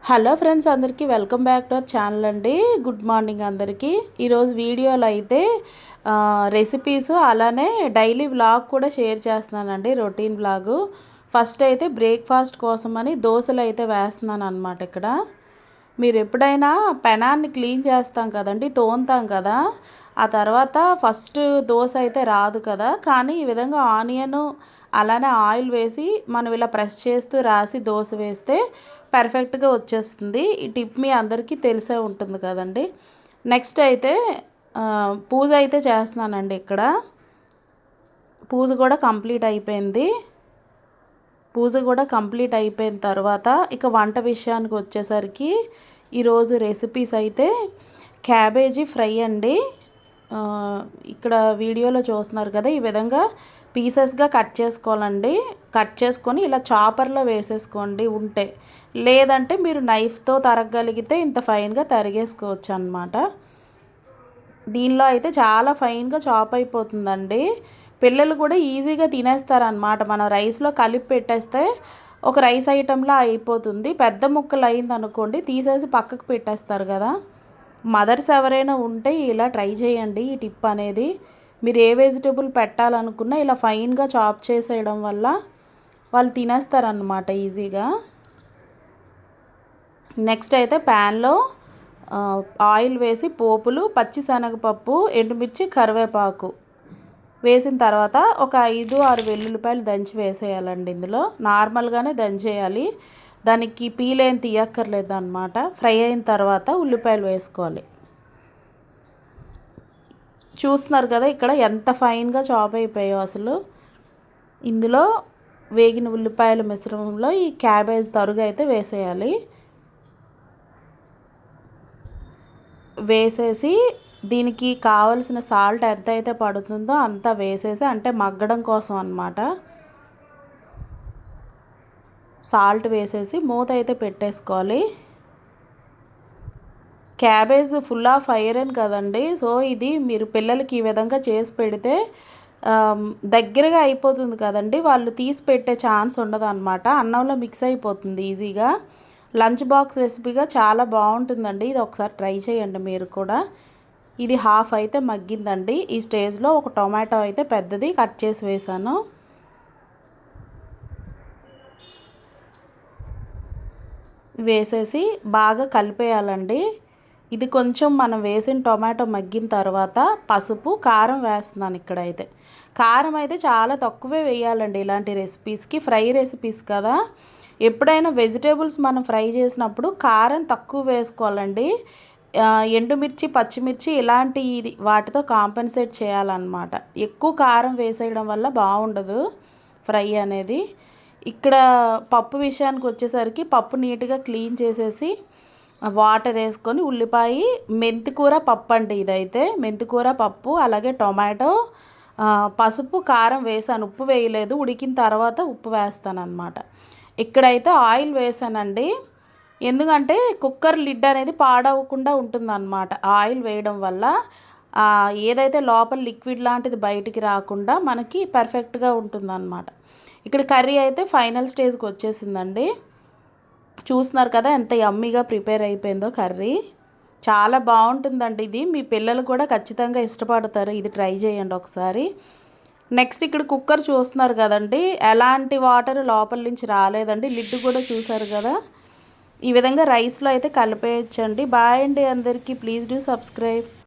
Hello friends, అందరికీ welcome back to our channel అండి. Good morning అందరికీ. ఈరోజు వీడియోలో అయితే రెసిపీస్ అలానే డైలీ వ్లాగ్ కూడా షేర్ చేస్తున్నానండి, రొటీన్ వ్లాగు. ఫస్ట్ అయితే బ్రేక్ఫాస్ట్ కోసమని దోశలు అయితే వేస్తున్నాను అనమాట. ఇక్కడ మీరు ఎప్పుడైనా పెనాన్ని క్లీన్ చేస్తాం కదండి, తోముతాం కదా, ఆ తర్వాత ఫస్ట్ దోశ అయితే రాదు కదా, కానీ ఈ విధంగా ఆనియన్ అలానే ఆయిల్ వేసి మనం ఇలా ప్రెస్ చేస్తూ రాసి దోశ వేస్తే పర్ఫెక్ట్గా వచ్చేస్తుంది. ఈ టిప్ మీ అందరికీ తెలిసే ఉంటుంది కదండి. నెక్స్ట్ అయితే పూజ అయితే చేస్తున్నానండి. ఇక్కడ పూజ కూడా కంప్లీట్ అయిపోయింది. అయిపోయిన తర్వాత ఇక వంట విషయానికి వచ్చేసరికి ఈరోజు రెసిపీస్ అయితే క్యాబేజీ ఫ్రై అండి. ఇక్కడ వీడియోలో చూస్తున్నారు కదా, ఈ విధంగా పీసెస్గా కట్ చేసుకోవాలండి. కట్ చేసుకొని ఇలా చాపర్లో వేసేసుకోండి ఉంటే, లేదంటే మీరు నైఫ్తో తరగగలిగితే ఇంత ఫైన్గా తరిగేసుకోవచ్చు అన్నమాట. దీనిలో అయితే చాలా ఫైన్గా చాప్ అయిపోతుందండి. పిల్లలు కూడా ఈజీగా తినేస్తారనమాట. మనం రైస్లో కలిపి పెట్టేస్తే ఒక రైస్ ఐటెంలా అయిపోతుంది. పెద్ద ముక్కలు అయిందనుకోండి తీసేసి పక్కకు పెట్టేస్తారు కదా. మదర్స్ ఎవరైనా ఉంటే ఇలా ట్రై చేయండి. ఈ టిప్ అనేది మీరు ఏ వెజిటేబుల్ పెట్టాలనుకున్నా ఇలా ఫైన్గా చాప్ చేసేయడం వల్ల వాళ్ళు తినేస్తారనమాట ఈజీగా. నెక్స్ట్ అయితే ప్యాన్లో ఆయిల్ వేసి పోపులు, పచ్చిశనగపప్పు, ఎండుమిర్చి, కరివేపాకు వేసిన తర్వాత ఒక 5-6 వెల్లుల్లిపాయలు దంచి వేసేయాలండి. ఇందులో నార్మల్గానే దంచేయాలి, దానికి పీలేం తీయక్కర్లేదు అనమాట. ఫ్రై అయిన తర్వాత ఉల్లిపాయలు వేసుకోవాలి. చూస్తున్నారు కదా ఇక్కడ ఎంత ఫైన్గా చాప్ అయిపోయాయో అసలు. ఇందులో వేగిన ఉల్లిపాయల మిశ్రమంలో ఈ క్యాబేజ్ తరుగు అయితే వేసేయాలి. వేసేసి దీనికి కావలసిన సాల్ట్ ఎంత అయితే పడుతుందో అంతా వేసేసి, అంటే మగ్గడం కోసం అన్నమాట, సాల్ట్ వేసేసి మూత అయితే పెట్టేసుకోవాలి. క్యాబేజ్ ఫుల్ ఆఫ్ ఐరన్ కదండి, సో ఇది మీరు పిల్లలకి ఈ విధంగా చేసి పెడితే దగ్గరగా అయిపోతుంది కదండి, వాళ్ళు తీసి పెట్టే ఛాన్స్ ఉండదు అనమాట. అన్నంలో మిక్స్ అయిపోతుంది ఈజీగా. లంచ్ బాక్స్ రెసిపీగా చాలా బాగుంటుందండి. ఇది ఒకసారి ట్రై చేయండి మీరు కూడా. ఇది హాఫ్ అయితే మగ్గిందండి. ఈ స్టేజ్లో ఒక టొమాటో అయితే పెద్దది కట్ చేసి వేసాను. వేసేసి బాగా కలిపేయాలండి. ఇది కొంచెం మనం వేసిన టొమాటో మగ్గిన తర్వాత పసుపు, కారం వేస్తున్నాను. ఇక్కడైతే కారం అయితే చాలా తక్కువే వేయాలండి ఇలాంటి రెసిపీస్కి. ఫ్రై రెసిపీస్ కదా, ఎప్పుడైనా వెజిటేబుల్స్ మనం ఫ్రై చేసినప్పుడు కారం తక్కువ వేసుకోవాలండి. ఎండుమిర్చి, పచ్చిమిర్చి ఇలాంటి వాటితో కాంపెన్సేట్ చేయాలన్నమాట. ఎక్కువ కారం వేసేయడం వల్ల బాగుండదు ఫ్రై అనేది. ఇక్కడ పప్పు విషయానికి వచ్చేసరికి పప్పు నీట్గా క్లీన్ చేసేసి వాటర్ వేసుకొని ఉల్లిపాయ, మెంతికూర పప్పు అండి ఇదైతే. మెంతికూర పప్పు, అలాగే టొమాటో, పసుపు, కారం వేసాను, ఉప్పు వేయలేదు. ఉడికిన తర్వాత ఉప్పు వేస్తాను అన్నమాట. ఇక్కడైతే ఆయిల్ వేసానండి, ఎందుకంటే కుక్కర్ లిడ్ అనేది పాడవకుండా ఉంటుందన్నమాట. ఆయిల్ వేయడం వల్ల ఏదైతే లోపల లిక్విడ్ లాంటిది బయటికి రాకుండా మనకి పర్ఫెక్ట్గా ఉంటుందన్నమాట. ఇక్కడ కర్రీ అయితే ఫైనల్ స్టేజ్కి వచ్చేసిందండి. చూస్తున్నారు కదా ఎంత యమ్మీగా ప్రిపేర్ అయిపోయిందో కర్రీ. చాలా బాగుంటుందండి ఇది. మీ పిల్లలు కూడా ఖచ్చితంగా ఇష్టపడతారు. ఇది ట్రై చేయండి ఒకసారి. నెక్స్ట్ ఇక్కడ కుక్కర్ చూస్తున్నారు కదండి, ఎలాంటి వాటర్ లోపల నుంచి రాలేదండి. లిడ్ కూడా చూసారు కదా. ఈ విధంగా రైస్లో అయితే కలిపేయచ్చండి. బాయ్ అండి అందరికీ. Please do subscribe.